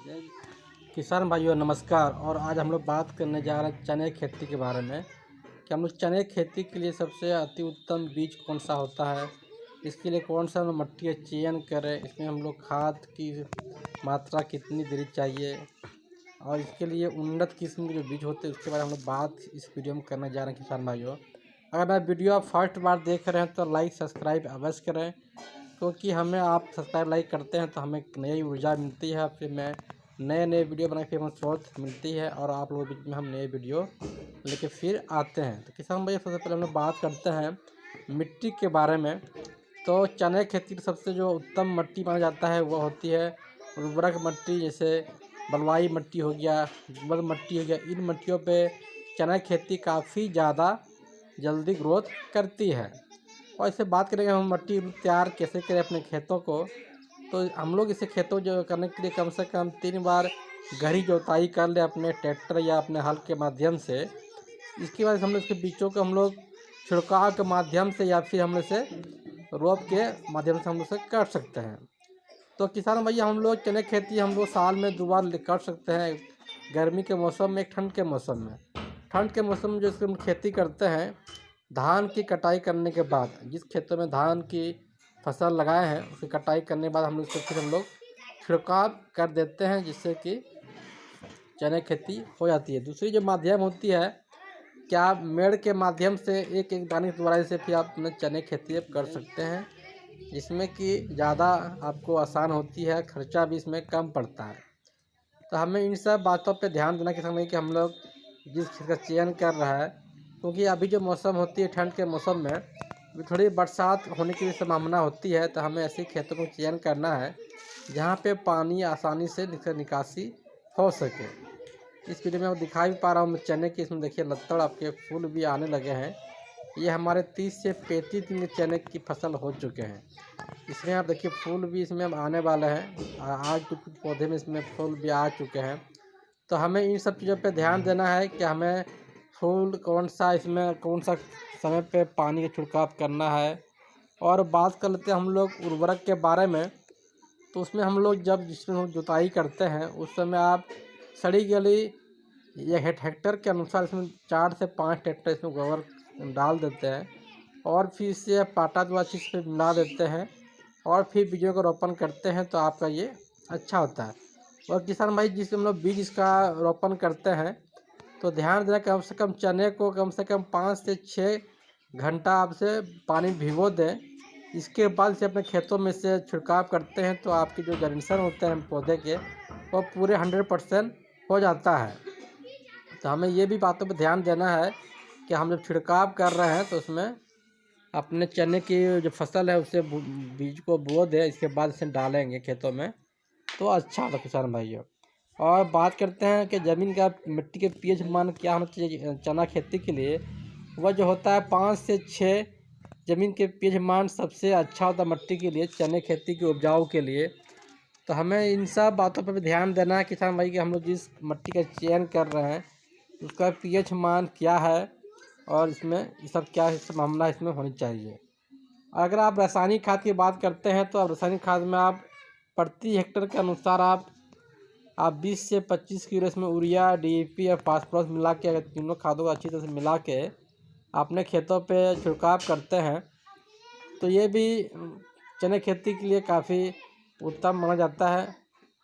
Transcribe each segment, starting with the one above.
किसान भाइयों नमस्कार। और आज हम लोग बात करने जा रहे हैं चने की खेती के बारे में कि हम लोग चने की खेती के लिए सबसे अति उत्तम बीज कौन सा होता है, इसके लिए कौन सा हम लोग मिट्टी का चयन करें, इसमें हम लोग खाद की मात्रा कितनी देनी चाहिए और इसके लिए उन्नत किस्म के जो बीज होते हैं उसके बारे में हम लोग बात इस वीडियो में करने जा रहे हैं। किसान भाइयों, अगर मैं वीडियो आप फर्स्ट बार देख रहे हैं तो लाइक सब्सक्राइब अवश्य करें, क्योंकि हमें आप सब्सक्राइब लाइक करते हैं तो हमें नई ऊर्जा मिलती है, फिर मैं नए वीडियो बना के हमें स्रोत मिलती है और आप लोगों के बीच में हम नए वीडियो लेके फिर आते हैं। तो किसान भाई सबसे पहले हम लोग बात करते हैं मिट्टी के बारे में। तो चने की खेती की सबसे जो उत्तम मिट्टी माना जाता है वो होती है उर्वरक मिट्टी, जैसे बलुआई मिट्टी हो गया, दोमट मिट्टी हो गया। इन मिट्टियों पे चने की खेती काफ़ी ज़्यादा जल्दी ग्रोथ करती है। और इससे बात करेंगे हम मिट्टी तैयार कैसे करें अपने खेतों को, तो हम लोग इसे खेतों जो करने के लिए कम से कम 3 बार गहरी जोताई कर ले अपने ट्रैक्टर या अपने हल के माध्यम से। इसके बाद हम लोग इसके बीजों को हम लोग छिड़काव के माध्यम से या फिर हम लोग से रोप के माध्यम से हम लोग से कर सकते हैं। तो किसान भैया हम लोग चने की खेती हम लोग साल में 2 बार कर सकते हैं, गर्मी के मौसम में, एक ठंड के मौसम में। ठंड के मौसम में जो इसकी हम खेती करते हैं, धान की कटाई करने के बाद, जिस खेतों में धान की फसल लगाए हैं उसकी कटाई करने के बाद हम लोग इसको फिर हम लोग छिड़काव कर देते हैं, जिससे कि चने खेती हो जाती है। दूसरी जो माध्यम होती है, क्या आप मेड़ के माध्यम से एक एक दाने द्वारा से फिर आप अपने चने खेती कर सकते हैं, जिसमें कि ज़्यादा आपको आसान होती है, खर्चा भी इसमें कम पड़ता है। तो हमें इन सब बातों पे ध्यान देना कि समय कि हम लोग जिस चीज़ का चयन कर रहा है, क्योंकि अभी जो मौसम होती है ठंड के मौसम में थोड़ी बरसात होने की संभावना होती है। तो हमें ऐसे खेतों को चयन करना है जहाँ पे पानी आसानी से निकासी हो सके। इस वीडियो में मैं दिखा भी पा रहा हूँ चने की, इसमें देखिए लत्तड़ आपके फूल भी आने लगे हैं। ये हमारे 30 से 35 दिन के चने की फसल हो चुके हैं। इसमें आप देखिए फूल भी इसमें अब आने वाले हैं, आज कुछ कुछ पौधे में इसमें फूल भी आ चुके हैं। तो हमें इन सब चीज़ों पे ध्यान देना है कि हमें फूल कौन सा, इसमें कौन सा समय पे पानी का छिड़काव करना है। और बात कर लेते हैं हम लोग उर्वरक के बारे में। तो उसमें हम लोग जब जिसमें हम जुताई करते हैं उस समय आप सड़ी गली या हेक्टर के अनुसार इसमें 4 से 5 ट्रैक्टर इसमें गोबर डाल देते हैं और फिर इसे पाटा द्वारा चीज़ पे मिला देते हैं और फिर बीजों का रोपण करते हैं, तो आपका ये अच्छा होता है। और किसान भाई जिस हम लोग बीज इसका रोपण करते हैं तो ध्यान देना कम से कम चने को कम से कम 5 से 6 घंटा आपसे पानी भिगो दें। इसके बाद से अपने खेतों में से छिड़काव करते हैं तो आपकी जो जनरेशन होते हैं पौधे के वो पूरे 100% हो जाता है। तो हमें ये भी बातों पर ध्यान देना है कि हम जब छिड़काव कर रहे हैं तो उसमें अपने चने की जो फसल है उससे बीज को बो दें, इसके बाद इसे डालेंगे खेतों में तो अच्छा होता है किसान भाइयों। और बात करते हैं कि ज़मीन का मिट्टी के पीएच मान क्या होना चाहिए चना खेती के लिए, वह जो होता है 5 से 6 ज़मीन के पीएच मान सबसे अच्छा होता है मिट्टी के लिए, चने खेती के उपजाऊ के लिए। तो हमें इन सब बातों पर भी ध्यान देना है किसान भाई कि हम लोग जिस मिट्टी का चयन कर रहे हैं उसका पीएच मान क्या है और इसमें ये सब क्या संभावना इसमें होनी चाहिए। अगर आप रासायनिक खाद की बात करते हैं तो अब रासायनिक खाद में आप प्रति हेक्टर के अनुसार आप 20 से 25 किलो इसमें यूरिया, डीएपी और फास्फोरस मिला के, अगर तीनों खादों को अच्छी तरह से मिला के अपने खेतों पे छिड़काव करते हैं तो ये भी चने खेती के लिए काफ़ी उत्तम माना जाता है।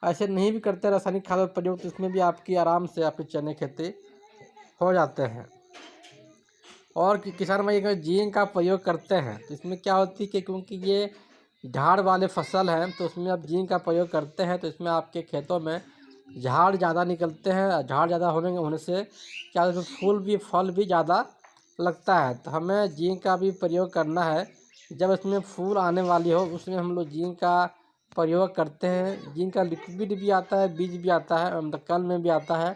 ऐसे नहीं भी करते रासायनिक खाद का प्रयोग तो इसमें भी आपकी आराम से आपकी चने खेती हो जाते हैं। और किसान भाई अगर जिंक का प्रयोग करते हैं तो इसमें क्या होती है कि क्योंकि ये झाड़ वाले फसल हैं तो उसमें आप जिंक का प्रयोग करते हैं तो इसमें आपके खेतों में झाड़ ज़्यादा निकलते हैं। झाड़ ज़्यादा होने से क्या होता है, फूल भी फल भी ज़्यादा लगता है। तो हमें जिंक का भी प्रयोग करना है, जब इसमें फूल आने वाली हो उसमें हम लोग जिंक का प्रयोग करते हैं। जिंक का लिक्विड भी आता है, बीज भी आता है, कल में भी आता है।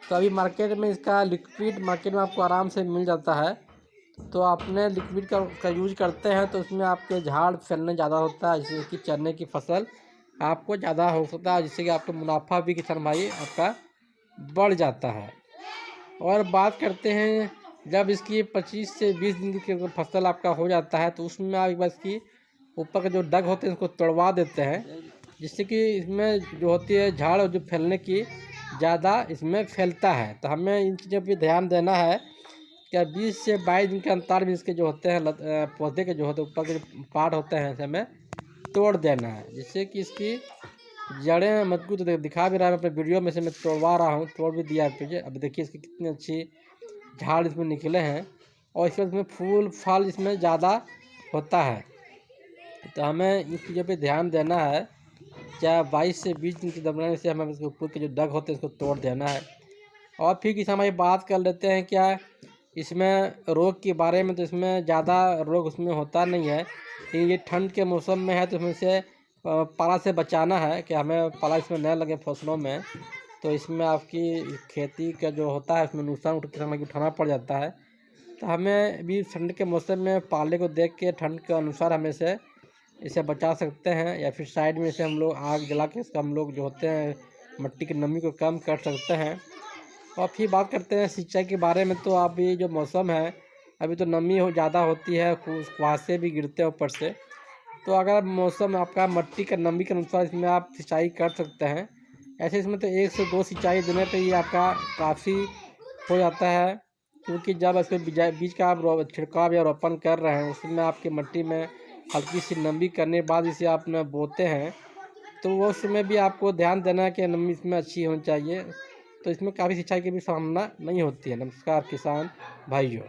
तो अभी मार्केट में इसका लिक्विड मार्केट में आपको आराम से मिल जाता है। तो आपने लिक्विड का यूज करते हैं तो उसमें आपके झाड़ फैलने ज़्यादा होता है, जिससे कि चने की फसल आपको ज़्यादा हो सकता है, जिससे कि आपका मुनाफा भी किसान भाई आपका बढ़ जाता है। और बात करते हैं जब इसकी 25 से 20 दिन की फसल आपका हो जाता है तो उसमें आप एक बार इसकी ऊपर के जो डग होते हैं उसको तोड़वा देते हैं जिससे कि इसमें जो होती है झाड़ जो फैलने की ज़्यादा इसमें फैलता है। तो हमें इन चीज़ों पे ध्यान देना है। क्या 20 से 22 दिन के अंतर में इसके जो होते हैं पौधे के जो होते हैं ऊपर के जो पार्ट होते हैं इसे हमें तोड़ देना है, जिससे कि इसकी जड़ें मजबूत दिखा भी रहा है अपने वीडियो में से मैं तोड़वा रहा हूँ, तोड़ भी दिया है। अब देखिए इसकी कितनी अच्छी झाड़ इसमें निकले हैं और इसमें फूल फल इसमें ज़्यादा होता है। तो हमें इन चीज़ों पे ध्यान देना है। चाहे 22 से 20 दिन की दबने से हमें इसके ऊपर के जो डग होते हैं इसको तोड़ देना है। और फिर किस हम ये बात कर लेते हैं क्या इसमें रोग के बारे में। तो इसमें ज़्यादा रोग उसमें होता नहीं है, लेकिन ये ठंड के मौसम में है तो इसमें से पाला से बचाना है कि हमें पाला इसमें न लगे फसलों में। तो इसमें आपकी खेती का जो होता है उसमें नुकसान हमें उठाना पड़ जाता है। तो हमें भी ठंड के मौसम में पाले को देख के ठंड के अनुसार हमें से इसे बचा सकते हैं, या फिर साइड में से हम लोग आग जला के इसका हम लोग जो होते हैं मिट्टी की नमी को कम कर सकते हैं। और फिर बात करते हैं सिंचाई के बारे में। तो अभी जो मौसम है अभी तो नमी ज़्यादा होती है, कुहासे भी गिरते हैं ऊपर से। तो अगर मौसम आपका मिट्टी का नमी के अनुसार इसमें आप सिंचाई कर सकते हैं। ऐसे इसमें तो 1 से 2 सिंचाई देने पे ये आपका काफ़ी हो जाता है, क्योंकि जब इसमें बीज का आप छिड़काव या रोपण कर रहे हैं उसमें आपकी मिट्टी में हल्की सी नमी करने के बाद इसे आप बोते हैं, तो वो उसमें भी आपको ध्यान देना है कि नमी इसमें अच्छी होनी चाहिए। तो इसमें काफ़ी सिंचाई की भी सामना नहीं होती है। नमस्कार किसान भाइयों।